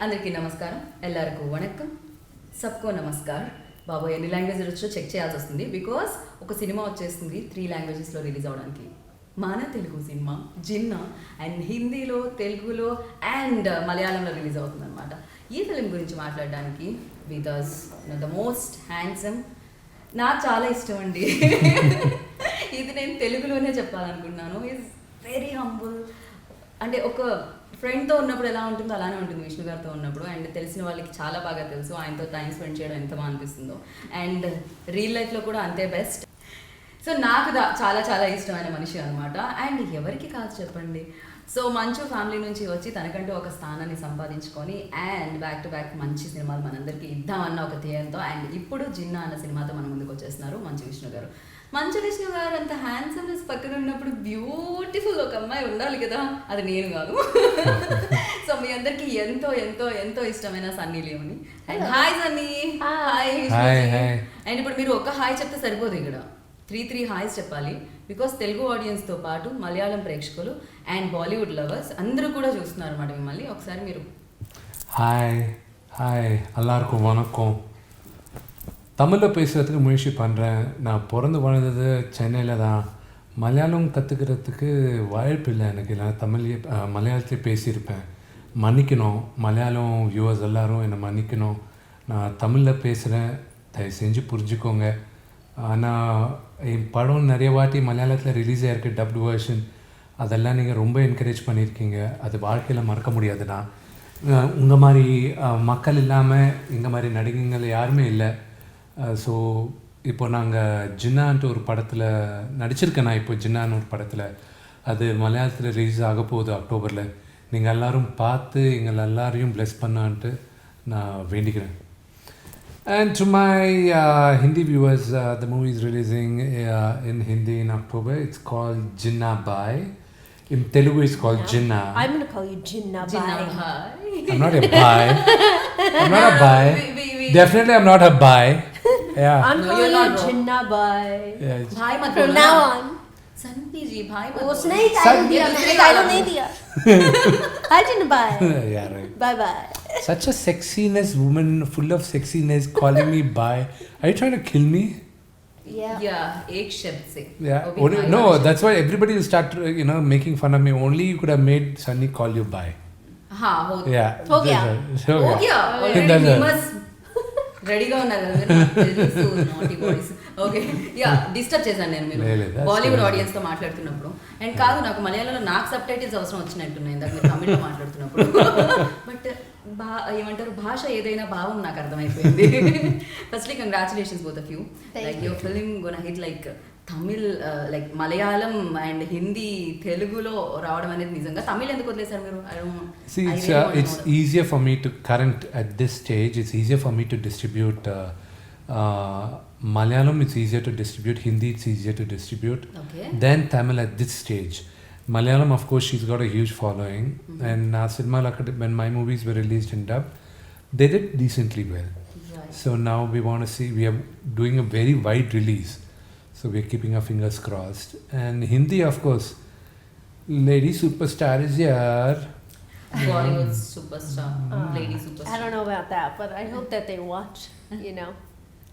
అందరికీ నమస్కారం, ఎల్లరికూ వణక్కం, సబ్కో నమస్కార్. బాబు ఎన్ని లాంగ్వేజ్ వచ్చో చెక్ చేయాల్సి వస్తుంది, బికాస్ ఒక సినిమా వచ్చేస్తుంది 3 లాంగ్వేజెస్లో రిలీజ్ అవడానికి. మన తెలుగు సినిమా జిన్నా అండ్ హిందీలో, తెలుగులో అండ్ మలయాళంలో రిలీజ్ అవుతుంది అనమాట. ఈ ఫిలిం గురించి మాట్లాడడానికి with us the most handsome, నాకు చాలా ఇష్టం అండి. ఇది నేను తెలుగులోనే చెప్పాలనుకున్నాను. Is very humble. అంటే ఒక ఫ్రెండ్తో ఉన్నప్పుడు ఎలా ఉంటుందో అలానే ఉంటుంది విష్ణు గారితో ఉన్నప్పుడు. అండ్ తెలిసిన వాళ్ళకి చాలా బాగా తెలుసు ఆయనతో టైం స్పెండ్ చేయడం ఎంత బాగా అనిపిస్తుందో. అండ్ రియల్ లైఫ్లో కూడా అంతే బెస్ట్. సో నాకు చాలా చాలా ఇష్టమైన మనిషి అనమాట. అండ్ ఎవరికి కాదు చెప్పండి. సో మంచు ఫ్యామిలీ నుంచి వచ్చి తనకంటూ ఒక స్థానాన్ని సంపాదించుకొని అండ్ బ్యాక్ టు బ్యాక్ మంచి సినిమాలు మనందరికీ ఇద్దామన్న ఒక ధ్యేయంతో అండ్ ఇప్పుడు జిన్నా అన్న సినిమాతో మన ముందుకు వచ్చేస్తున్నారు మంచు విష్ణు గారు. మంచు విష్ణు గారు అంత హ్యాండ్సమ్నెస్ పక్కన ఉన్నప్పుడు బ్యూటిఫుల్ ఒక అమ్మాయి ఉండాలి కదా, అది నేను కాదు. సో మీ అందరికి ఎంతో ఎంతో ఎంతో ఇష్టమైన Sunny Leone. And hi Sunny. Hi. And ఇప్పుడు మీరు ఒక హాయ్ చెప్తే సరిపోదు, ఇక్కడ 3 హాయ్స్ చెప్పాలి. బికాస్ తెలుగు ఆడియన్స్తో పాటు మలయాళం ప్రేక్షకులు అండ్ బాలీవుడ్ లవర్స్ అందరూ కూడా చూస్తున్నారు అన్నమాట మిమ్మల్ని. ఒకసారి మీరు ஹாய் எல்லாருக்கும் வணக்கம். தமிழில் பேசுகிறதுக்கு முயற்சி பண்ணுறேன். நான் பிறந்து வளர்ந்தது சென்னையில் தான். மலையாளம் கற்றுக்கிறதுக்கு வாய்ப்பு இல்லை எனக்கு. நான் மலையாளத்திலே பேசியிருப்பேன். மன்னிக்கணும் மலையாளம் வியூவர்ஸ் எல்லோரும் என்னை மன்னிக்கணும். நான் தமிழில் பேசுகிறேன், தயவு செஞ்சு புரிஞ்சுக்கோங்க. ஆனால் என் படம் நிறைய வாட்டி மலையாளத்தில் ரிலீஸ் ஆகிருக்கு, டப்டு வேர்ஷன். அதெல்லாம் நீங்கள் ரொம்ப என்கரேஜ் பண்ணியிருக்கீங்க. அது வாழ்க்கையில் மறக்க முடியாதுண்ணா. உங்கள் மாதிரி மக்கள் இல்லாமல் எங்கள் மாதிரி நடிகைகள் யாருமே இல்லை. ஸோ இப்போ நாங்கள் ஜின்னான்ட்டு ஒரு படத்தில் நடிச்சிருக்கேன். நான் இப்போ ஜின்னான்னு ஒரு படத்தில், அது மலையாளத்தில் ரிலீஸ் ஆக போகுது அக்டோபரில். நீங்கள் எல்லோரும் பார்த்து எங்கள் எல்லாரையும் ப்ளெஸ் பண்ணான்ட்டு நான் வேண்டிக்கிறேன். And to my Hindi viewers, the movie is releasing in Hindi in October. It's called GinnaMovie. In Telugu, it's called Ginna. I'm going to call you GinnaMovie. I'm not a bi. I'm not a bi. Definitely, I'm not a bi. Yeah. I'm calling you GinnaMovie. Yeah. भाई मत From now on. Sunny जी भाई मत उसने ही title दिया, मैंने title नहीं दिया. Hi GinnaMovie. Yeah, right. Bye bye. Such a sexiness woman, full of sexiness, calling me bi. Are you trying to kill me? या एक शब्द से. Yeah. No, that's why everybody will start, making fun of me. Only you could have made Sunny call you bi. हाँ हो Yeah. हो गया. हो गया. That's it. Famous. రెడీగా ఉన్నారు కదా నాటి బాయ్స్. ఓకే యా డిస్టర్బ్ చేశాను నేను మీరు బాలీవుడ్ ఆడియన్స్తో మాట్లాడుతున్నప్పుడు. అండ్ కాదు, నాకు మలయాళంలో నాకు సబ్ టైటిల్స్ అవసరం వచ్చినట్టున్నాయి ఇందాక మీరు తమిళ్లో మాట్లాడుతున్నప్పుడు. బట్ ఏమంటారు, భాష ఏదైనా భావం నాకు అర్థమైపోయింది. Firstly congratulations both of you. Like your film gonna hit like Tamil, like Malayalam and Hindi, తెలుగులో రావడం అనేది నిజంగా. తమిళ్ ఎందుకు వదిలేశారు మీరు? See, it's easier for me to at this stage, it's easier for me to distribute Malayalam, it's easier to distribute Hindi, it's easier to distribute than Tamil at this stage. Malayalam, of course, she's got a huge following. And cinema, when my movies were released in dub, they did decently well. Right. So now we want to see, we are doing a very wide release. So we're keeping our fingers crossed. And Hindi, of course, lady superstar is here. Bollywood superstar, lady superstar. I don't know about that, but I hope that they watch,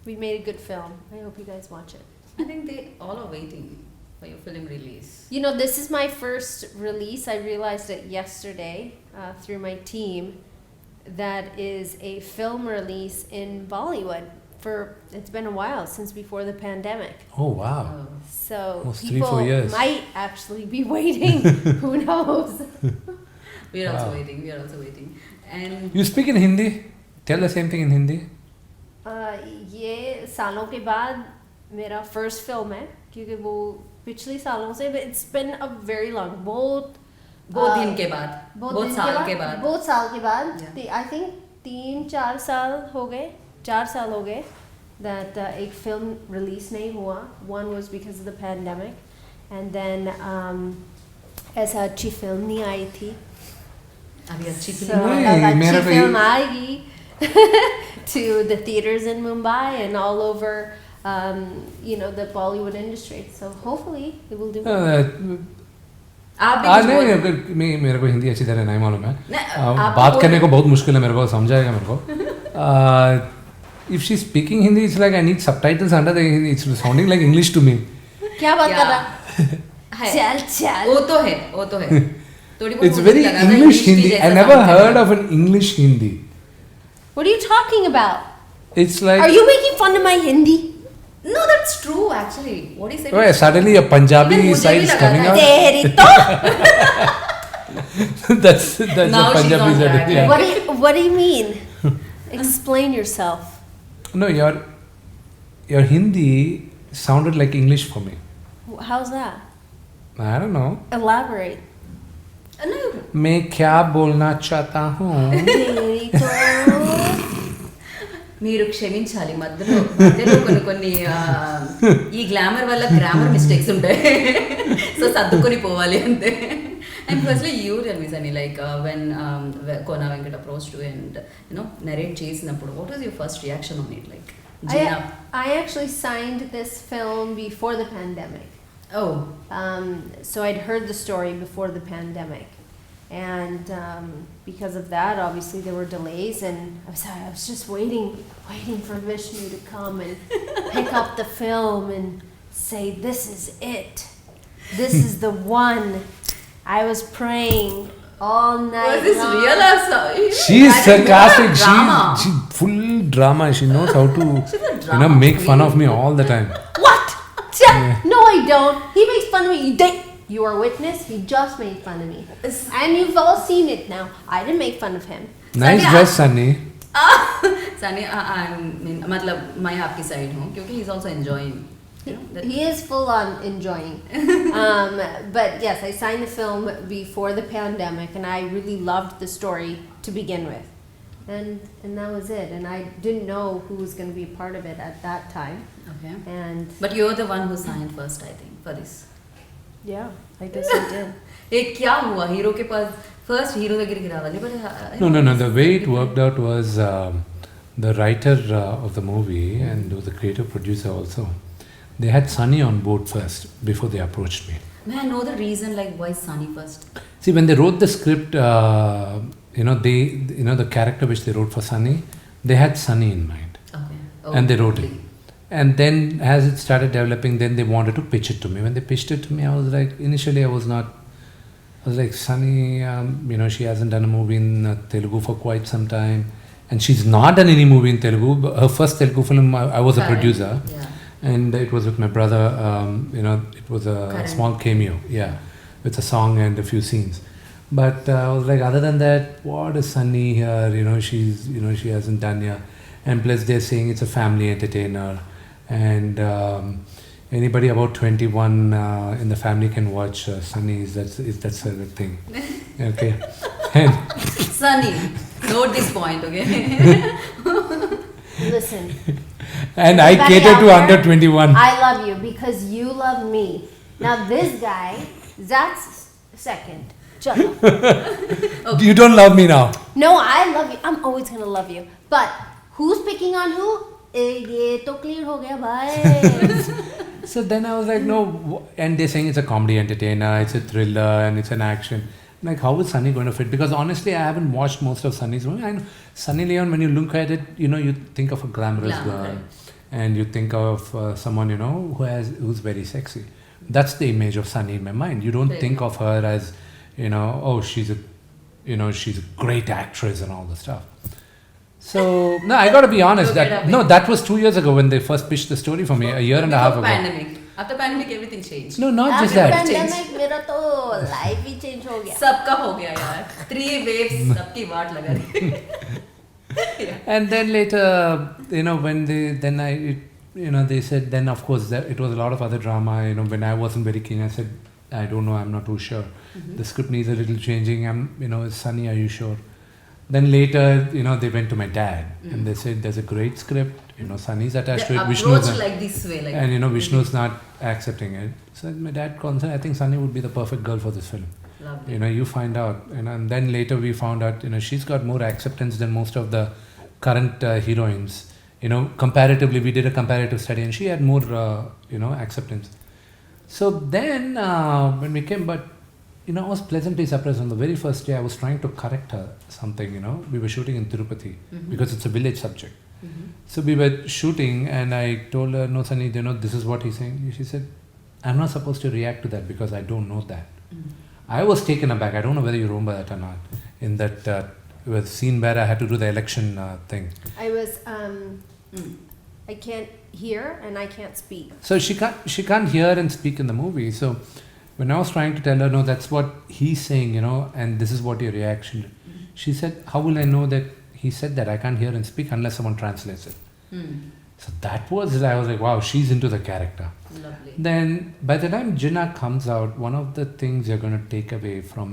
We made a good film. I hope you guys watch it. I think they all are waiting for your film release. This is my first release. I realized it yesterday through my team. That is a film release in Bollywood. It's been a while since before the pandemic. Oh wow. So almost people 3-4 years might actually be waiting. Who knows? We are also waiting. And you speak in Hindi? Tell the same thing in Hindi. ये सालों के बाद मेरा first film है, क्योंकि वो पिछले सालों से it's been a very long, बहुत दिन के बाद, बहुत साल के बाद I think 3-4 साल हो गए, 4 साल हो गए that एक फिल्म रिलीज नहीं हुआ. One was because of the pandemic, and then ऐसा अच्छी फिल्म नहीं आई थी. अभी अच्छी फिल्म आएगी to the theaters in Mumbai and all over the Bollywood industry. So hopefully it will do well. आप भी नहीं मेरे को हिंदी अच्छी तरह नहीं मालूम है. आप बात करने को बहुत मुश्किल है मेरे को, समझाएगा मेरे को. If she's speaking Hindi, it's like I need subtitles under the Hindi. It's sounding like English to me. क्या बात कर रहा है. चल वो तो है थोड़ी बहुत It's मुझे very लगा था English की Hindi. I जैसा never sound heard करेगा. of an English Hindi. What are you talking about? It's like Are you making fun of my Hindi? No, that's true actually. What he said. oh, suddenly a Punjabi Even मुझे side भी is लगा coming था. out. तेरी तो that's Now a she's Punjabi on side. track. Yeah. what do you mean? Explain yourself. No, your Hindi sounded like English for me. How's that? I don't know. Elaborate. No. मैं क्या बोलना चाहता हूँ. तेरी तो మీరు క్షమించాలి మధ్యలో కొన్ని ఈ గ్లామర్ వల్ల గ్రామర్ మిస్టేక్స్ ఉంటాయి. సో సర్దుకొని పోవాలి అంతే. And firstly you tell me Sunny like when Kona Venkat approach to and narrate చేసినప్పుడు what was your first reaction on it like I actually signed this film before the pandemic. Oh So I'd heard the story before the pandemic. And because of that, obviously there were delays, and I was just waiting for Vishnu to come and pick up the film and say, "This is it. This is the one." I was praying all night. was this long. real or so? She's That is sarcastic. more drama. She full drama. She knows how to She's a drama make fun queen. of me all the time. What? No, I don't. He makes fun of me. You are witness. He just made fun of me, and you've all seen it now. I didn't make fun of him. Nice Sunny, dress, Sunny. Sunny I mean मतलब मैं आपकी side हूँ क्योंकि he is also enjoying. He is full on enjoying. But yes, I signed the film before the pandemic, and I really loved the story to begin with, and that was it. And I didn't know who was going to be a part of it at that time. Okay. And But you're the one who signed first, I think, for this. yeah, I guess I did. ये क्या हुआ hero के पास first hero దగ్గరికి రావాలి but No. The way it worked out was the writer of the movie and the creative producer also. They had Sunny on board first before they approached me. May I know the reason like why Sunny first? See, when they wrote the script, the character which they wrote for Sunny, they had Sunny in mind. Okay. And they wrote it. And then as it started developing, then they wanted to pitch it to me. When they pitched it to me, I was like, initially I was like, Sunny, she hasn't done a movie in Telugu for quite some time. And she's not done any movie in Telugu. Her first Telugu film, I was a Correct. producer. Yeah. And it was with my brother, it was a Correct. small cameo, with a song and a few scenes. But I was like, other than that, what is Sunny here? She hasn't done here. And plus they're saying it's a family entertainer. And anybody about 21 in the family can watch Sunny. That's a good thing. Okay. And Sunny, note this point, okay? Listen, and I Everybody cater out to there, under 21. I love you because you love me. Now this guy, that's second. Chalo. You don't love me now. No, I love you. I'm always gonna love you. But who's picking on who? ये तो clear हो गया भाई. So then I was like, no. And they're saying it's a comedy entertainer, it's a thriller, and it's an action. Like, how is Sunny going to fit? Because honestly, I haven't watched most of Sunny's movie. I know Sunny Leone, when you look at it, you think of a glamorous Glamour, girl. right. And you think of someone, who's very sexy. That's the image of Sunny in my mind. You don't Right. think of her as, oh, she's a great actress and all the stuff. So, no, I got to be honest. Look it up. That was 2 years ago when they first pitched the story for me, a year and a half Before ago. pandemic. After pandemic, everything changed. No, not just After that. pandemic, मेरा तो life ही change हो गया. सबका हो गया यार. 3 waves, सबकी वाट लगा दी. And then later, when they said, then of course it was a lot of other drama. When I wasn't very keen, I said, I don't know, I'm not too sure. The script needs a little changing. Sunny, are you sure? Then later, they went to my dad and they said, there's a great script. Sunny's attached to The it. approach Vishnu's like this way, like. and Vishnu's not accepting it. So my dad called and said, I think Sunny would be the perfect girl for this film. Lovely. You find out. And then later we found out, she's got more acceptance than most of the current heroines. Comparatively, we did a comparative study and she had more, acceptance. So then when we came, but I was pleasantly surprised. On the very first day, I was trying to correct her something, we were shooting in Tirupati because it's a village subject. So we were shooting and I told her, no Sunny, this is what he's saying. She said, I'm not supposed to react to that because I don't know that. I was taken aback. I don't know whether you remember that or not. In that was scene where I had to do the election thing. I was, I can't hear and I can't speak. So she can't hear and speak in the movie. So when I was trying to tell her, no, that's what he's saying, and this is what your reaction. She said, how will I know that he said that? I can't hear and speak unless someone translates it. So that was, I was like, wow, she's into the character. Lovely. Then by the time Ginna comes out, one of the things you're going to take away from,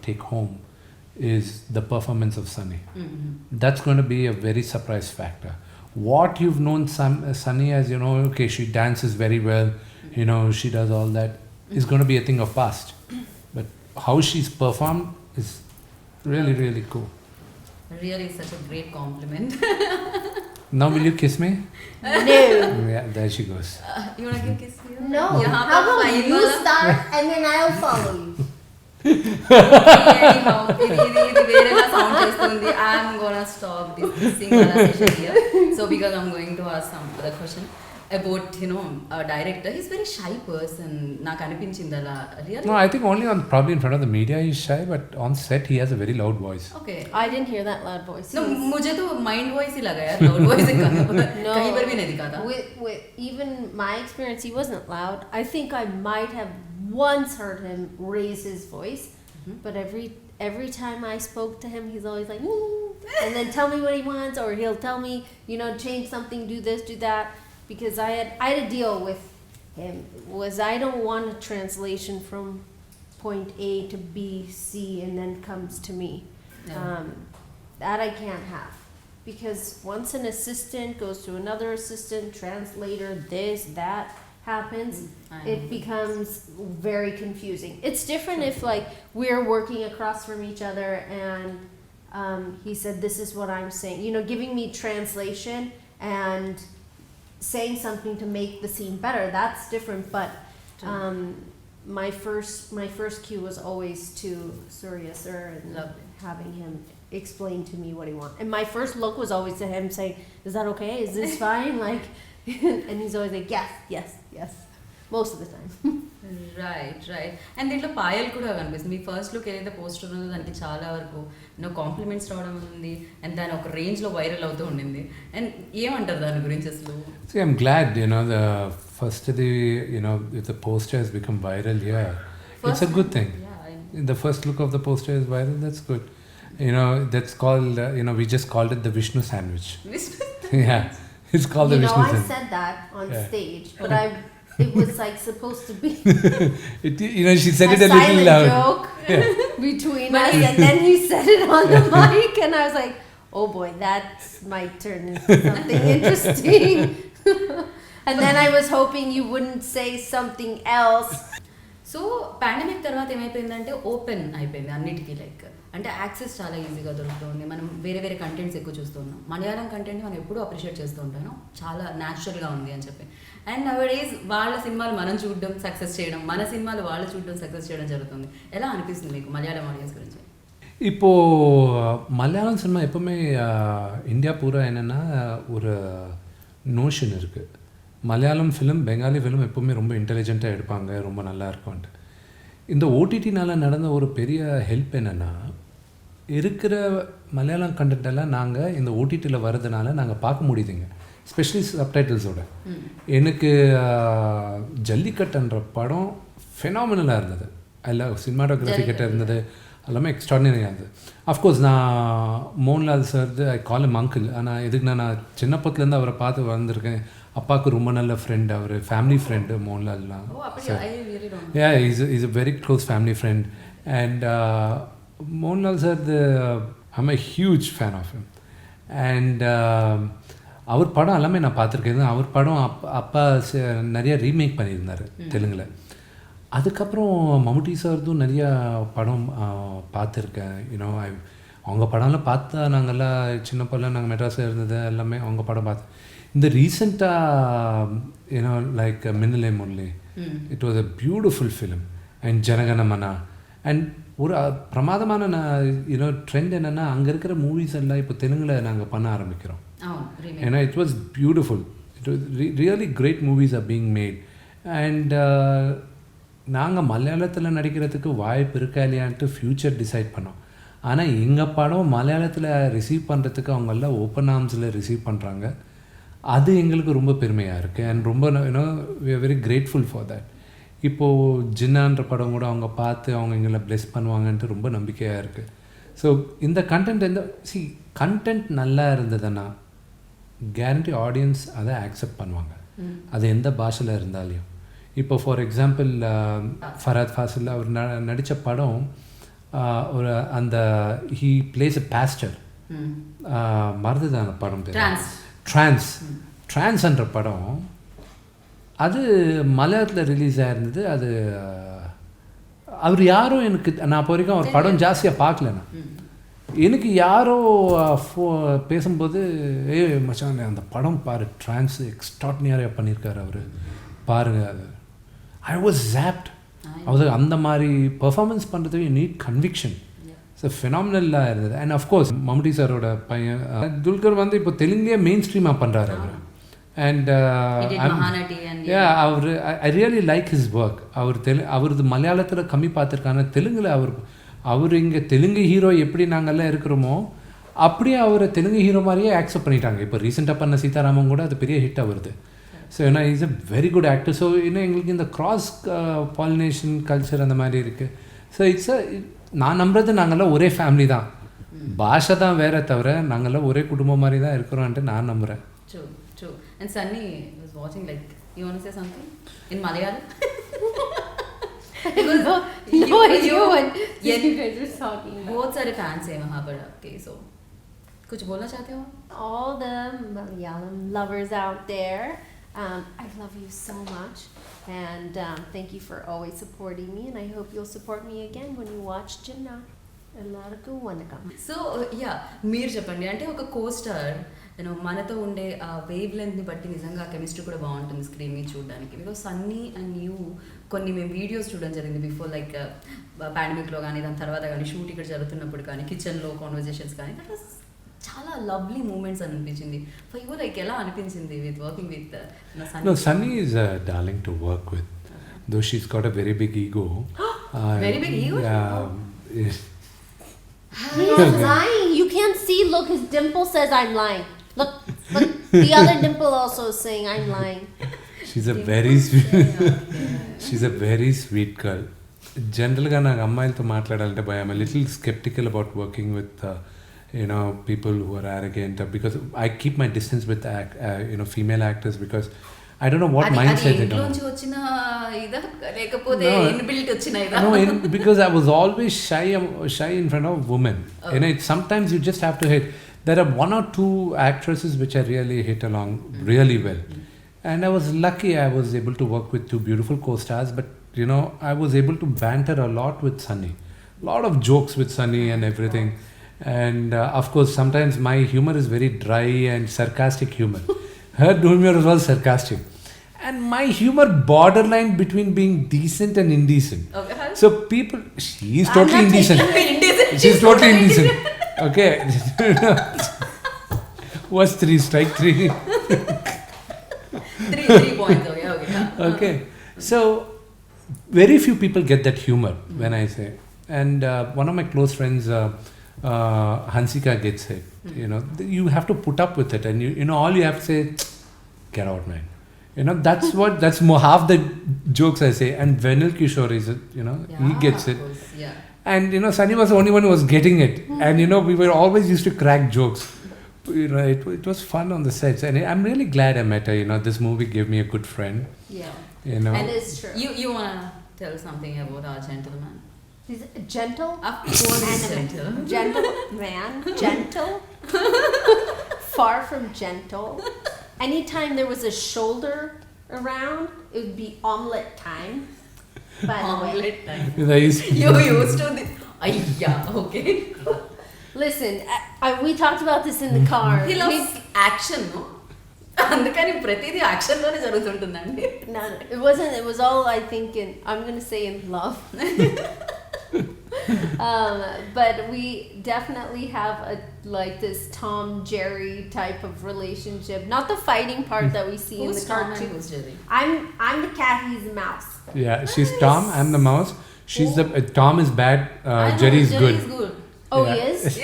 take home is the performance of Sunny. That's going to be a very surprise factor. What you've known Sunny as, okay, she dances very well, she does all that, is going to be a thing of past. But how she's performed is really, really cool. Really such a great compliment. Now will you kiss me? No. Yeah, there she goes. You want to give kiss me? No. यहाँ How पर about fine you वाला- start and then I'll follow you? Anyhow, ఇది వేరేలా sound చేస్తుంది. I'm gonna stop this kissing session here. So because I'm going to ask some other question about a director. He's a very shy person. నాకు అనిపించింది అలా. Really? No, I think only probably in front of the media he's shy, but on set he has a very loud voice. Okay. I didn't hear that loud voice. No, मुझे तो mind voice ही लगा यार, loud voice ही कहीं पर भी नहीं दिखा था. With even my experience, he wasn't loud. I think I might have once heard him raise his voice, but every time I spoke to him, he's always like, and then tell me what he wants, or he'll tell me, change something, do this, do that. Because I had a deal with him. I don't want a translation from point A to B, C, and then comes to me. Yeah. That I can't have. Because once an assistant goes to another assistant, translator, this, that happens, it becomes very confusing. It's different if we're working across from each other and he said, this is what I'm saying. Giving me translation and saying something to make the scene better, that's different. But my first cue was always to Surya sir and having him explain to me what he wants. And my first look was always to him saying, is that okay? Is this fine? And he's always like, yes. Most of the time. Right and దీంట్లో పాయల్ కూడా కనిపిస్తుంది. మీ first look ఏదైతే poster ఉందో దానికి చాలా వరకు compliments రావడం ఉంది అండ్ దాని ఒక రేంజ్లో వైరల్ అవుతూ ఉండింది. అండ్ ఏమంటారు దాని గురించి అసలు? See, I'm glad, the first if the poster has become viral here, it's a good thing. Yeah, The first look of the poster is viral, that's good. That's called, we just called it the Vishnu sandwich. Yeah, it's called the Vishnu I sandwich. said that on stage, but it was supposed to be She said it a silent little loud. joke between us, and then he said it on the mic, and I was like, oh boy, that might turn into something interesting. And then I was hoping you wouldn't say something else. So pandemic తర్వాత ఏమైపోయిందంటే open అయిపోయింది అన్నిటికీ. అంటే access చాలా ఈజీగా దొరుకుతుంది. మనం వేరే వేరే కంటెంట్స్ ఎక్కువ చూస్తూ ఉన్నాం. మలయాళం కంటెంట్ మనం ఎప్పుడూ అప్రిషియేట్ చేస్తూ ఉంటాను, చాలా న్యాచురల్గా ఉంది అని చెప్పి. అండ్ నవడేస్ వాళ్ళ సినిమాలు మనం చూడడం సక్సెస్ చేయడం, మన సినిమాలు వాళ్ళు చూడడం సక్సెస్ చేయడం జరుగుతుంది. ఎలా అనిపిస్తుంది మీకు మలయాళం ఆడియన్స్ గురించి? இப்போ மலையாளம் சினிமா எப்போவுமே இந்தியா பூரா என்னென்னா ஒரு நோஷன் இருக்குது, மலையாளம் ஃபிலிம் பெங்காலி ஃபிலிம் எப்போவுமே ரொம்ப இன்டெலிஜென்ட்டாக எடுப்பாங்க, ரொம்ப நல்லா இருக்கும்ன்ட்டு. இந்த ஓடிடினால் நடந்த ஒரு பெரிய ஹெல்ப் என்னென்னா, இருக்கிற மலையாளம் கண்டென்ட்டெல்லாம் நாங்கள் இந்த ஓடிடியில் வர்றதுனால நாங்கள் பார்க்க முடியுதுங்க, ஸ்பெஷலி சப்டைட்டில்ஸோட. எனக்கு ஜல்லிக்கட்டுன்ற படம் ஃபெனாமினலாக இருந்தது, அதில் சினிமாட்டோகிராஃபி கிட்ட இருந்தது, எல்லாமே எக்ஸ்ட்ராடினரியாக இருந்தது. அஃப்கோர்ஸ் நான் Mohanlal sir I call M uncle. ஆனால் எதுக்குன்னா நான் சின்னப்பத்துலேருந்து அவரை பார்த்து வந்திருக்கேன். அப்பாவுக்கு ரொம்ப நல்ல ஃப்ரெண்ட், அவர் ஃபேமிலி ஃப்ரெண்டு மோகன்லால்லாம். Is a very close family friend. And Mohanlal sir I'm a huge fan of him. And அவர் படம் எல்லாமே நான் பார்த்துருக்கேன். அவர் படம் அப்பா நிறைய ரீமேக் பண்ணியிருந்தார் தெலுங்கில். அதுக்கப்புறம் மம்முட்டி சார்தும் நிறையா படம் பார்த்துருக்கேன். அவங்க படம்லாம் பார்த்தா நாங்கள்லாம் சின்ன படம் நாங்கள் மெட்ராஸில் இருந்தது எல்லாமே அவங்க படம் பார்த்தேன். இந்த ரீசெண்டாக like Minnale Murali, it was a beautiful film. And Janaganamana and ஒரு பிரமாதமான ட்ரெண்ட் என்னென்னா அங்கே இருக்கிற மூவிஸ் எல்லாம் இப்போ தெலுங்கில் நாங்கள் பண்ண ஆரம்பிக்கிறோம். ஏன்னா it was beautiful. It was really great movies are being made. And நாங்கள் மலையாளத்தில் நடிக்கிறதுக்கு வாய்ப்பு இருக்கா இல்லையான்ட்டு ஃப்யூச்சர் டிசைட் பண்ணோம். ஆனால் எங்கள் படம் மலையாளத்தில் ரிசீவ் பண்ணுறதுக்கு அவங்கெல்லாம் ஓப்பன் ஆர்ம்ஸில் ரிசீவ் பண்ணுறாங்க. அது எங்களுக்கு ரொம்ப பெருமையாக இருக்குது. அண்ட் ரொம்ப we are very grateful for that. இப்போது ஜின்னான்ற படம் கூட அவங்க பார்த்து அவங்க எங்களை ப்ளெஸ் பண்ணுவாங்கன்ட்டு ரொம்ப நம்பிக்கையாக இருக்குது. ஸோ இந்த கண்டென்ட் கண்டென்ட் நல்லா இருந்ததுன்னா கேரண்டி ஆடியன்ஸ் அதை ஆக்செப்ட் பண்ணுவாங்க, அது எந்த பாஷையில் இருந்தாலையும். இப்போ ஃபார் எக்ஸாம்பிள் ஃபராத் ஃபாசில் அவர் நடித்த படம் ஒரு அந்த ஹீ பிளேஸ் அ பாஸ்டர், மறந்துதான் படம் பேர், ட்ரான்ஸ்ன்ற படம். அது மலையாளத்தில் ரிலீஸ் ஆகிருந்தது. அது அவர் யாரும் எனக்கு நான் இப்போ வரைக்கும் அவர் படம் ஜாஸ்தியாக பார்க்கலண்ணா. எனக்கு யாரோ பேசும்போது மச்சான் அந்த படம் பாரு, ட்ரான்ஸ் எக்ஸ்ட்ராடினரியாக பண்ணியிருக்காரு அவர், பாருங்கள். அது ஐ வாஸ் ஜாப்ட். அவர் அந்த மாதிரி பர்ஃபார்மன்ஸ் பண்ணுறதுக்கு நீட் கன்விக்ஷன். ஸோ ஃபினாமினலாக இருந்தது. அண்ட் அஃப்கோர்ஸ் மம்முட்டி சாரோட பையன் துல்கர் வந்து இப்போ தெலுங்குலேயே மெயின் ஸ்ட்ரீமாக பண்ணுறாரு அவர். அண்ட் அவர் I really like his work. அவரது மலையாளத்தில் கம்மி பார்த்துருக்காங்க, தெலுங்கில் அவர் இங்கே தெலுங்கு ஹீரோ எப்படி நாங்கள்லாம் இருக்கிறோமோ அப்படியே அவரை தெலுங்கு ஹீரோ மாதிரியே ஆக்செப்ட் பண்ணிட்டாங்க. இப்போ ரீசெண்டாக பண்ண சீதாராமன் கூட அது பெரிய ஹிட் ஆகுது. ஸோ ஏன்னா is a very good actor. So இன்னும் எங்களுக்கு இந்த கிராஸ் பாலினேஷன் கல்ச்சர் அந்த மாதிரி இருக்குது. ஸோ நான் நம்புறது நாங்கள்லாம் ஒரே ஃபேமிலி தான், பாஷை தான் வேற தவிர நாங்கள்லாம் ஒரே குடும்பம் மாதிரி தான் இருக்கிறோன்ட்டு நான் நம்புகிறேன். True. And Sunny was watching, like, you want to say something in Malayalam? No idea what you guys are talking about. बहुत सारे fans हैं वहाँ पर आपके, so कुछ बोलना चाहते हो? All the Malayalam lovers out there, I love you so much, and thank you for always supporting me, and I hope you'll support me again when you watch Ginna. ఎల్లరికూ వణకం. సో యా, మీరు చెప్పండి, అంటే ఒక co-star మనతో ఉండే ఆ wave లెంత్ని బట్టి నిజంగా కెమిస్ట్రీ కూడా బాగుంటుంది స్క్రీన్ మీద చూడడానికి. బికాజ్ సన్నీ అండ్ యూ కొన్ని మేము వీడియోస్ చూడడం జరిగింది బిఫోర్, లైక్ పాండమిక్లో కానీ దాని తర్వాత కానీ షూట్ ఇక్కడ జరుగుతున్నప్పుడు కానీ కిచెన్లో కాన్వర్జేషన్స్ కానీ, దట్ వాస్ చాలా లవ్లీ మూమెంట్స్ అని అనిపించింది. ఫర్ యూ లైక్ ఎలా అనిపించింది with working with Sunny? No, Sunny is a darling to work with, though she's got a very big ego. Very big ego? Yeah. He's lying. You can't see. Look, his dimple says I'm lying. Look, the other dimple also is saying I'm lying. She's a very sweet. She's a very sweet girl. Generally, నాకు అమ్మాయిలతో మాట్లాడాలంటే భయం. I'm a little skeptical about working with people who are arrogant, because I keep my distance with female actors, because I don't know what mindset they don't. ఇంట్లోంచి వచ్చిన ఇదా లేకపోతే inbuilt వచ్చిన ఇదా? No, because I was always shy in front of women. Sometimes you just have to hit. There are one or two actresses which I really hit along really well. And I was lucky I was able to work with two beautiful co-stars, but I was able to banter a lot with Sunny. A lot of jokes with Sunny and everything. And of course, sometimes my humor is very dry and sarcastic humor. Her humor was sarcastic. And my humor borderline between being decent and indecent. Okay. So people, she's totally indecent. She's totally indecent. Okay. What's 3? Strike 3. 3 points. Okay. So very few people get that humor when I say. And one of my close friends, Hansika, gets it. You have to put up with it, and all you have to say, get out, man. That's more half the jokes I say. And Venil Kishore is it, he gets it. Yeah. And Sunny was the only one who was getting it. And we were always used to crack jokes. It was fun on the sets, and I'm really glad I met her. This movie gave me a good friend. Yeah. And it's true. You wanna tell something about our gentleman? He's gentle. Of course, he's gentle. Gentle man. Gentle. Far from gentle. Anytime there was a shoulder around, it would be omelette time. By the way. Omelette time. You used to this. Okay. Listen, we talked about this in the car. He loves action, no? అందుకని ప్రతిదీ యాక్షన్లోనే జరుగుతుంటుందండి. No, it wasn't. It was all, I think, I'm going to say in love. But we definitely have this Tom Jerry type of relationship. Not the fighting part that we see in Who's the Tom and cartoon. who's Jerry? I'm the cat. He's the mouse. Yeah, she's Tom. I'm the mouse. She's the Tom is bad. I know, Jerry's Jerry's good. good. Oh, Yeah. he is.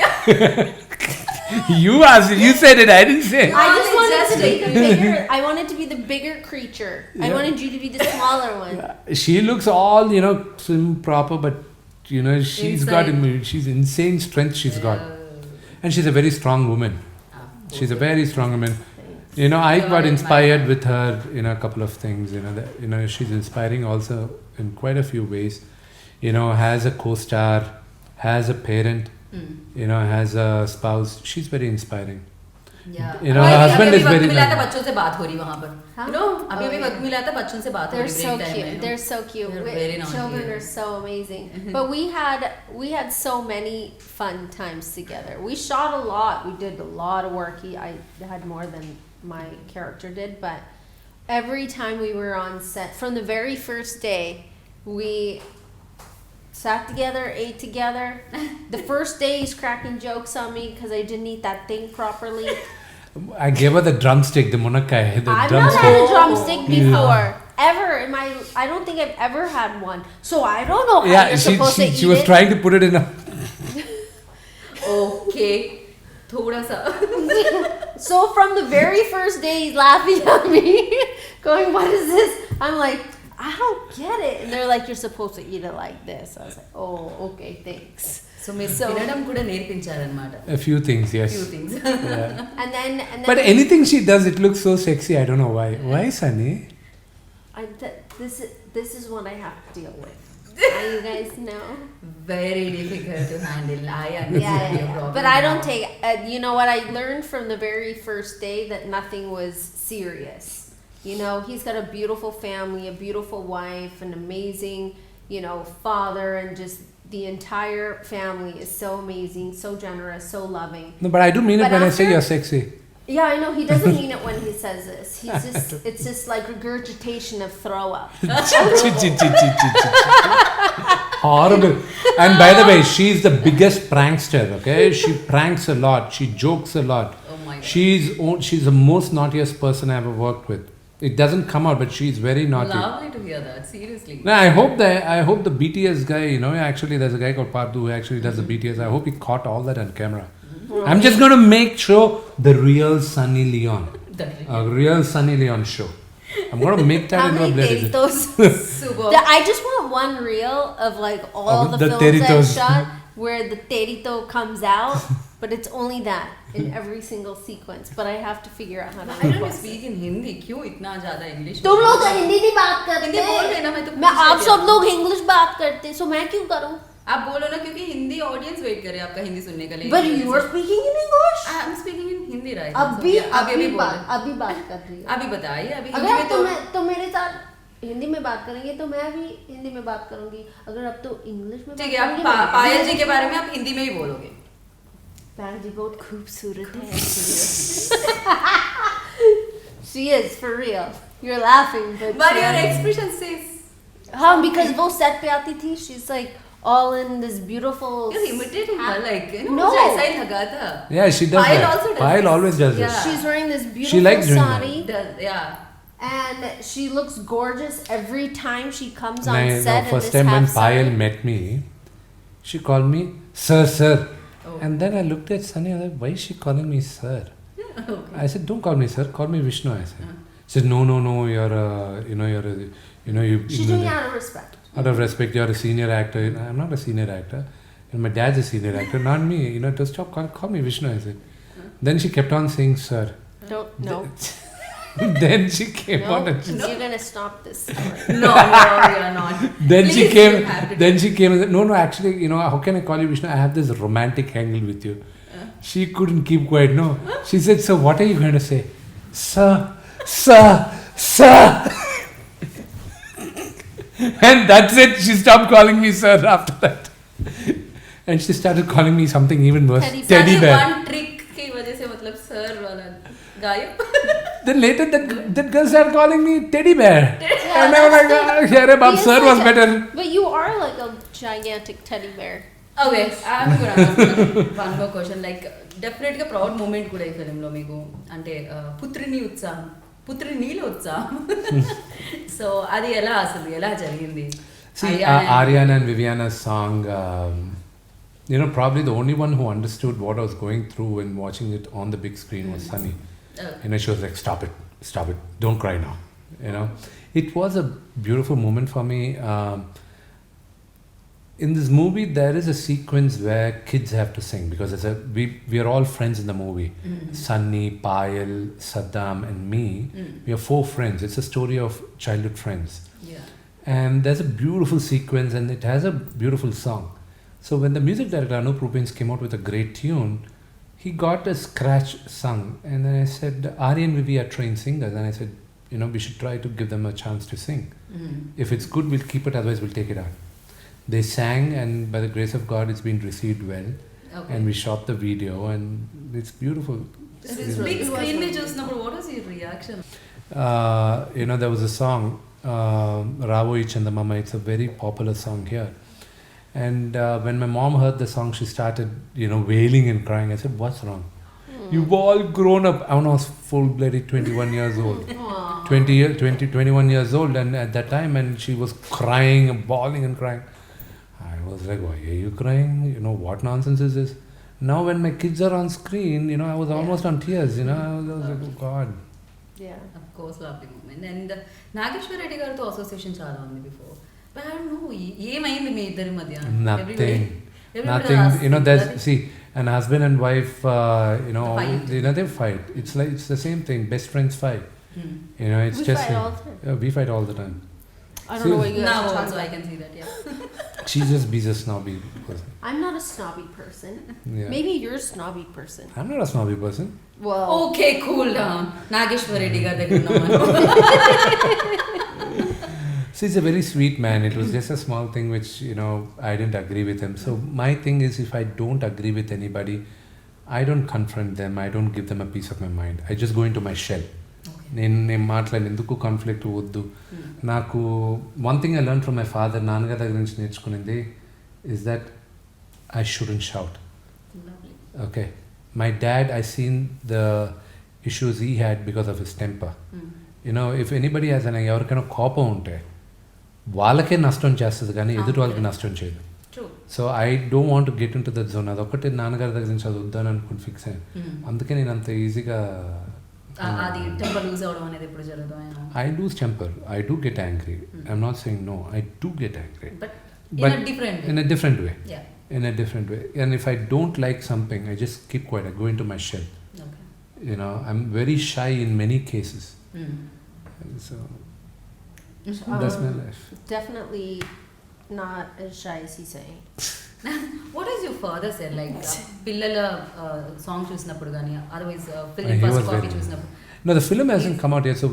You asked it. You said it. I didn't say. I just I'm wanted to be exaggerating. the bigger. I wanted to be the bigger creature. I Yeah. wanted you to be the smaller one. She looks all slim proper, but she's got Inside. she's insane strength. She's got, and she's a very strong woman. She's a very strong woman. I got inspired with her in a couple of things. She's inspiring also in quite a few ways. Has a co-star, has a parent, has a spouse. She's very inspiring. Yeah. Her husband is very मिला था nice. बच्चों से बात हो रही वहाँ पर. Huh? अभी yeah. वक्त मिला था बच्चों से बात हो They're रही so break time cute. में. They're so cute. They're very naughty. Children are so amazing. But we had so many fun times together. We shot a lot. We did a lot of work. I had more than my character did, but every time we were on set, from the very first day, we sat together, ate together. The first day he's cracking jokes on me because I didn't eat that thing properly. I gave her the drumstick, the munakai, the I've not drumstick. had a drumstick Yeah. before. Ever in my, I don't think I've ever had one. So I don't know how Yeah, you're she supposed to eat she was it. trying to put it in a. Okay. थोड़ा सा. So from the very first day, he's laughing at me, going, "What is this?" I'm like, "I don't get it." And they're like, "You're supposed to eat it like this." I was like, "Oh, okay, thanks." So మీరు తినడం కూడా నేర్పించారన్నమాట. A few things, yes. Few things. Yeah. And then But anything she does, it looks so sexy. I don't know why. Why, Sunny? this is what I have to deal with. You guys know. Very difficult to handle. I understand your problem. But I don't take. You know what? I learned from the very first day that nothing was serious. He's got a beautiful family, a beautiful wife, an amazing, father, and just the entire family is so amazing, so generous, so loving. No, but I do mean it But when I say after- you're sexy. Yeah, I know he doesn't mean it when he says this. It's just like regurgitation of throw up. Horrible. And by the way, she's the biggest prankster. Okay, she pranks a lot. She jokes a lot. Oh my God. She's the most naughtiest person I ever worked with. It doesn't come out, but she's very naughty. Lovely to hear that. Seriously. No, I hope the BTS guy, actually there's a guy called Pardu who actually does the BTS. I hope he caught all that on camera. I'm just going to make sure the real Sunny Leone. A real Sunny Leone show. I'm going to make that How into a many blade. teritos? Super. I just want one reel of like all Of the the films I've teritos. shot where the terito comes out, but it's only that in every single sequence. But I have to figure out how to Why don't you request speak in Hindi? क्यों इतना ज़्यादा English? तुम लोग तो हिंदी नहीं बात करते। हिंदी बोल रहे ना, मैं तो मैं पूछ आप रही सब हूँ। लोग इंग्लिश बात करते, सो मैं क्यों करूं? आप बोलो ना, क्योंकि हिंदी ऑडियंस वेट करे आपका हिंदी सुनने के लिए. But you are speaking in English. I am speaking in Hindi right now. अभी So, अभी अभी बोल बात रहे. अभी बात कर रही हूँ। अभी बताइए. अभी हिंदी अगर में तो तो मेरे साथ हिंदी में बात करेंगे तो मैं भी हिंदी में बात करूंगी। अगर अब तो इंग्लिश में ठीक है. आप बात करेंगे, पायल जी के बारे में आप हिंदी में ही बोलोगे. पायल जी बहुत खूबसूरत है। She is for real. You're laughing, but But your expression says. हाँ, because वो set पे आती थी, she's like all in this beautiful. You're imitating her, like No. मुझे ऐसा ही लगा था. Yeah, she does Payal that. also does Payal this. always does Yeah. this. She's wearing this She beautiful likes doing that. sari, Yeah. and she looks gorgeous every time she comes on No, set. first in this time when half sari. Payal met me, she called me sir. Oh. And then I looked at Sunny. I was like, why is she calling me sir? Okay. I said, don't call me sir. Call me Vishnu. I said. She said, no. You're a, you. She's doing it out of respect. Out of respect, you're a senior actor. I'm not a senior actor. And my dad's a senior actor, not me. To stop, call me Vishnu, I said. Then she kept on saying, sir. No. Then she came No, out and she you're gonna stop this story. No, you're not. Then she Please, came. you have to Then she came and said, no. Actually, how can I call you Vishnu? I have this romantic angle with you. She couldn't keep quiet. No, she said, so what are you going to say, sir? And that's it. She stopped calling me sir after that, and she started calling me something even worse, teddy bear. One trick की वजह से मतलब sir वाला गायब. Then later that girl started calling me teddy bear, and I was like, "Yeah, Bob, He is sir like was a- better." But you are like a gigantic teddy bear. Okay I'm good one more question like డెఫినెట్గా proud moment కూడా ఈ ఫిలింలో మీకు అంటే పుత్రినీలో ఉత్సాహం so అది ఎలా జరిగింది? See, Ariana and Viviana's song, probably the only one who understood what I was going through when watching it on the big screen was Sunny. She was like, stop it, don't cry now. It was a beautiful moment for me. In this movie, there is a sequence where kids have to sing because we are all friends in the movie. Sunny, Payal, Saddam, and me. We are 4 friends. It's a story of childhood friends. Yeah. And there's a beautiful sequence and it has a beautiful song. So when the music director Anup Rupins came out with a great tune, he got a scratch sung. And then I said, Ari and Vivi are trained singers. And I said, we should try to give them a chance to sing. If it's good, we'll keep it, otherwise we'll take it out. They sang and by the grace of God, it's been received well. Okay. And we shot the video and it's beautiful. Big screen mein chusnappudu what was your reaction? There was a song, Ravoyi Chandamama. It's a very popular song here. And when my mom heard the song, she started, wailing and crying. I said, what's wrong? You've all grown up. I was full-blooded 21 years old. 21 years old. And at that time, and she was crying and bawling and crying. I was like, why are you crying? What nonsense is this? Now when my kids are on screen, I was almost on tears. I was like, oh God. Yeah. Of course, lovely moment. And Nageshwar Reddy garto association chaala undi before. But I don't know, ఏమైంది మీ ఇద్దరి మధ్య? Nothing. Everybody There's see, an husband and wife, they fight. It's the same thing. Best friends fight. It's We just fight all the time. we fight all the time. I don't know what you guys now are talking also I about. can see that, yeah. She just be a snobby person. I'm not a snobby person. Yeah. Maybe you're a snobby person. I'm not a snobby person. Well, Okay, cool down. Nageshwar Reddy గారి దగ్గర ఉన్నాం. See, he's a very sweet man. It was just a small thing which, I didn't agree with him. So my thing is, if I don't agree with anybody, I don't confront them. I don't give them a piece of my mind. I just go into my shell. నేను మాట్లాడి ఎందుకు conflict వద్దు. నాకు one thing I learn from my father, నాన్నగారి దగ్గర నుంచి నేర్చుకునేది is that I shouldn't shout. Okay, my dad I seen the issues he had because of his temper. If anybody has అని ఎవరికైనా కోపం ఉంటే వాళ్ళకే నష్టం చేస్తుంది కానీ ఎదుటి వాళ్ళకి నష్టం చేయదు. So I don't want to get in to that zone. అదొక్కటే నాన్నగారి దగ్గర నుంచి చదువుద్దాను అనుకుని ఫిక్స్ అయ్యాను. అందుకే నేను అంత ఈజీగా అది టెంపర్ లూజ్ అవడం అనేది ఎప్పుడు జరుగుతుంది? I lose temper. I do get angry. I'm not saying no. I do get angry. But But in a different way. in a different way. Yeah. In a different way. And if I don't like something, I just keep quiet. I go into my shell. Okay. I'm very shy in many cases. And so that's my life. definitely not as shy as he's saying. What does your father say? Like పిల్లల song చూసినప్పుడు కానీ otherwise He film was first copy very- చూసినప్పుడు? No, the film hasn't come out yet. So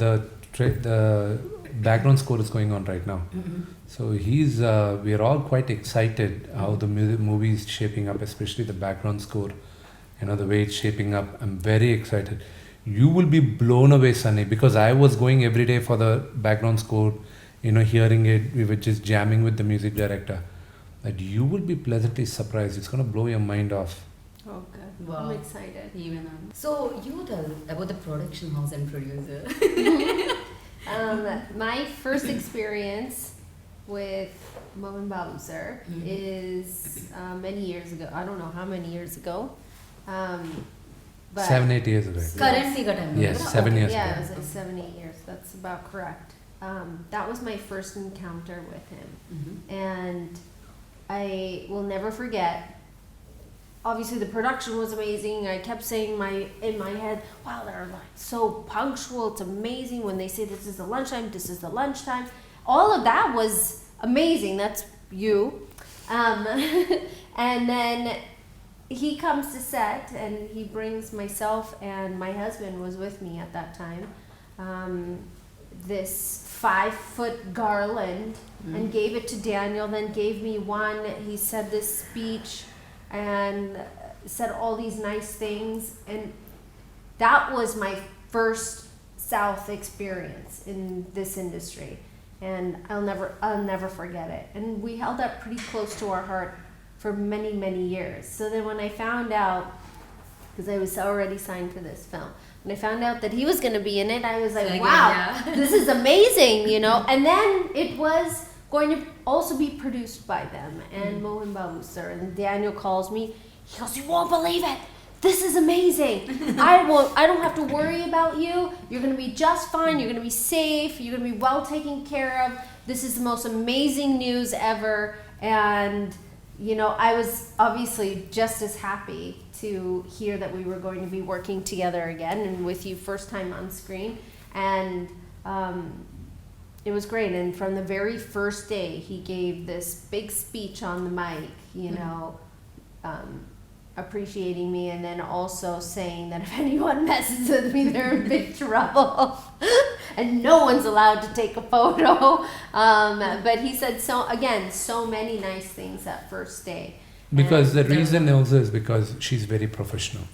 the background score is going on right now. So we are all quite excited how the movie is shaping up, especially the background score. The way it's shaping up. I'm very excited. You will be blown away, Sunny, because I was going every day for the background score, hearing it. We were just jamming with the music director. That you will be pleasantly surprised. It's going to blow your mind off. Oh, good. Wow. I'm excited. Even so, you tell about the production house and producer. My first experience with Mohan Babu sir is many years ago. I don't know how many years ago. But 7-8 years ago. Currently got time. Yes, 7 years yeah, ago. it was like 7-8 years. That's about correct. That was my first encounter with him. And I will never forget. Obviously, the production was amazing. I kept saying in my head, wow, they're like so punctual. It's amazing when they say this is the lunchtime, this is the lunchtime. All of that was amazing. That's you. And then he comes to set and he brings myself and my husband was with me at that time. This 5-foot garland and gave it to Daniel, then gave me one. He said this speech and said all these nice things, and that was my first South experience in this industry, and I'll never forget it. And we held that pretty close to our heart for many, many years. So then when I found out, because I was already signed for this film, when I found out that he was going to be in it, I was like, wow, this is amazing, you know. And then it was going to also be produced by them and Mohan Babu sir. And Daniel calls me, he goes, you won't believe it, this is amazing. I don't have to worry about you. You're going to be just fine. You're going to be safe. You're going to be well taken care of. This is the most amazing news ever. And, you know, I was obviously just as happy to hear that we were going to be working together again and with you first time on screen. And it was great. And from the very first day, he gave this big speech on the mic, you know, appreciating me, and then also saying that if anyone messes with me, they're in big trouble. And no one's allowed to take a photo. But he said so many nice things that first day. Because the reason also is because she's very professional.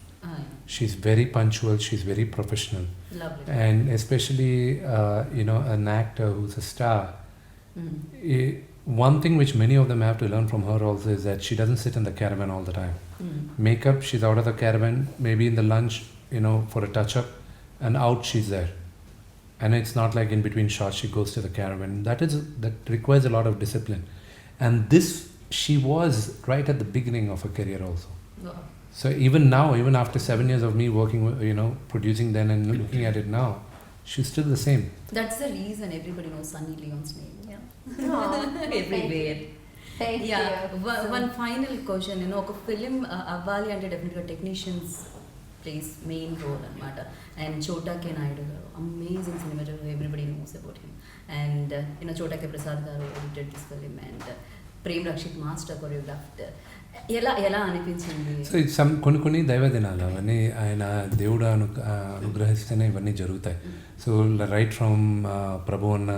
She's very punctual, she's very professional. Lovely. And especially, you know, an actor who's a star, one thing which many of them have to learn from her also is that she doesn't sit in the caravan all the time. Makeup, she's out of the caravan, maybe in the lunch, you know, for a touch-up, and out she's there. And it's not like in between shots she goes to the caravan. That requires a lot of discipline. And this, she was right at the beginning of her career also. Wow. So even now, even after 7 years of me working, you know, producing then and looking at it now, she's still the same. That's the reason everybody knows Sunny Leone's name. Everywhere. Thank you. One final question, you know, ఒక film అవ్వాలి అంటే definitely technicians place main role అనమాట. And Chota K Naidu garu amazing cinematography, everybody knows about him. And you know Chota K Prasad garu edited this film, and Prem Rakshit master choreographed. ఎలా అనిపించింది? So కొన్ని దైవ దినాలు అవన్నీ ఆయన దేవుడు అనుగ్రహిస్తేనే ఇవన్నీ జరుగుతాయి. సో రైట్ ఫ్రమ్ ప్రభు అన్న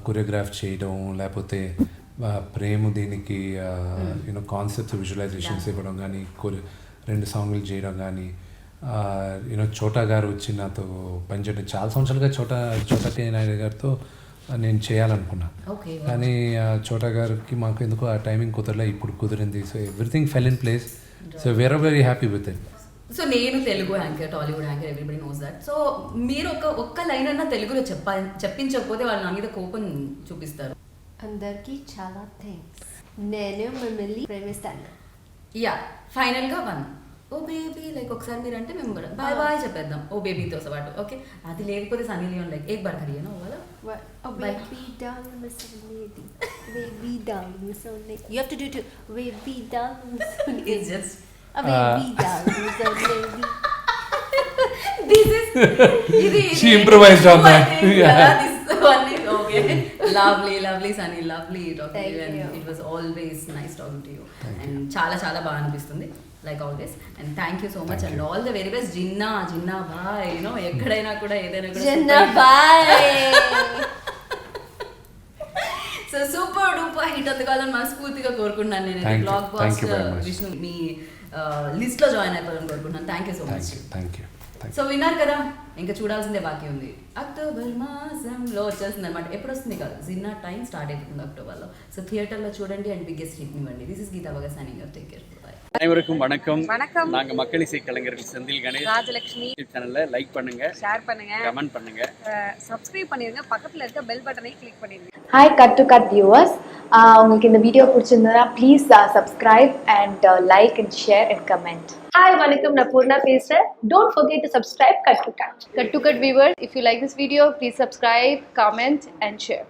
కొరియోగ్రాఫ్ చేయడం, లేకపోతే ప్రేమ దీనికి యూనో కాన్సెప్ట్స్ విజువలైజేషన్స్ ఇవ్వడం కానీ, 2 సాంగులు చేయడం కానీ, యూనో చోటా గారు వచ్చి నాతో పనిచేయడం. చాలా సంవత్సరాలుగా చోటా కే నాయుడు గారితో నేను చేయాలనుకున్నా, కానీ చోటా గారికి మాకు ఎందుకో ఆ టైమింగ్ కుదరలే. ఇప్పుడు కుదిరింది. So everything fell in place. So we're very happy with it. So నేను Telugu anchor, Tollywood anchor, everybody knows that. So మీరు ఒక్క లైన్ అన్నా తెలుగులో చెప్పించకపోతే వాళ్ళు నా మీద కోపం చూపిస్తారు. అందరికీ చాలా థ్యాంక్స్, నేను మిమ్మల్ని ప్రేమిస్తాను. యా, ఫైనల్గా ఓ బేబీ లైక్ ఒకసారి మీరు అంటే మేము బాయ్ బాయ్ చెప్పేద్దాం ఓ బేబీతో పాటు. ఓకే, అది లేకపోతే సన్నీ లియోన్ లైక్ ఏక్ బార్ కరియే నా వాలా baby doll miss lady, baby doll miss lady. You have to do too. Baby doll miss lady. It's just a baby doll miss lady. This is She improvised on that. Yeah, this one is okay. Lovely Sunny, lovely talking to you, and it was always nice talking to you. And చాలా బాగా అనిపిస్తుంది like always, and thank you so much and all the very best. Ginna bye, you know, ekkadaina kuda edaina kuda Ginna bye. So super duper hit అవ్వాలని మనస్ఫూర్తిగా కోరుకుంటున్నాను నేను. Blog buster Vishnu మీ list లో join అయిపోవాలని కోరుకుంటున్నాను. Thank you so much. Thank you. So విన్నారు కదా, ఇంకా చూడాల్సిందే బాకీ ఉంది. అక్టోబర్ మాసంలో వచ్చేస్తుంది అనమాట. ఎప్పుడు వస్తుంది కాదు, జిన్నా టైం స్టార్ట్ అవుతుంది అక్టోబర్లో. సో థియేటర్లో చూడండి అండ్ బిగ్గెస్ట్ హిట్ ఇవ్వండి. దిస్ ఇస్ గీతా బగా సైనింగ్ ఆఫ్. Take care. அனைவருக்கும் வணக்கம். நாங்க மக்கள் இசை கலைஞர்கள் செந்தில் கணேஷ், ராஜலட்சுமி. சேனல்ல லைக் பண்ணுங்க, ஷேர் பண்ணுங்க, கமெண்ட் பண்ணுங்க, சப்ஸ்கிரைப் பண்ணிருங்க, பக்கத்துல இருக்க பெல் பட்டனை கிளிக் பண்ணிருங்க. Hi Cut to Cut viewers, உங்களுக்கு இந்த வீடியோ பிடிச்சிருந்தா please subscribe and like and share and comment. Hi, வணக்கம், நான் பூர்ணா பேசுறேன். Don't forget to subscribe Cut to Cut. Cut to Cut viewers, if you like this video, please subscribe, comment and share.